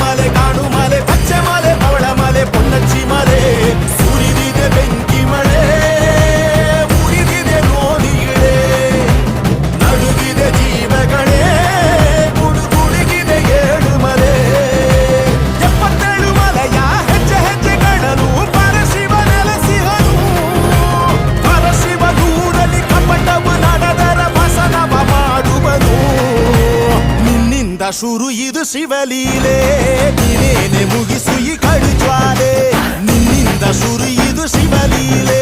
ಮಲೆ ಕಾಡು ಮಲೆ ಪಚ್ಚೆ ಮಲೆ ಪವಳ ಮಲೆ ಪೊನ್ನಚ್ಚಿ ಮಲೆ ಸುರಿದಿದೆ ಬೆಂಕಿ ಮಳೆ ಉರಿದಿದೆ ನೋದಿಗಳೇ ನಡುಗಿದೆ ಜೀವಗಳೇ ಗುಡುಗುಡುಗಿದೆ ಏಳು ಮಲೆ 77 ಮಲೆಯ ಹೆಜ್ಜೆ ಹೆಜ್ಜೆಗಳನ್ನು ಪರಶಿವ ನೆಲೆಸಿಹನು ಪರಶಿವ ದೂರಲಿ ಕಪಟವು ನಡೆದರ ಭಸನವ ಮಾಡುವನು ನಿನ್ನಿಂದ ಶುರು ಇದು ಶಿವಲೀಲೆ ನೀನೇನೆ ಮುಗಿಸು ಈ ಕಡು ಜ್ವಾಲೆ ನಿನ್ನಿಂದ ಶುರು ಇದು ಶಿವಲೀಲೆ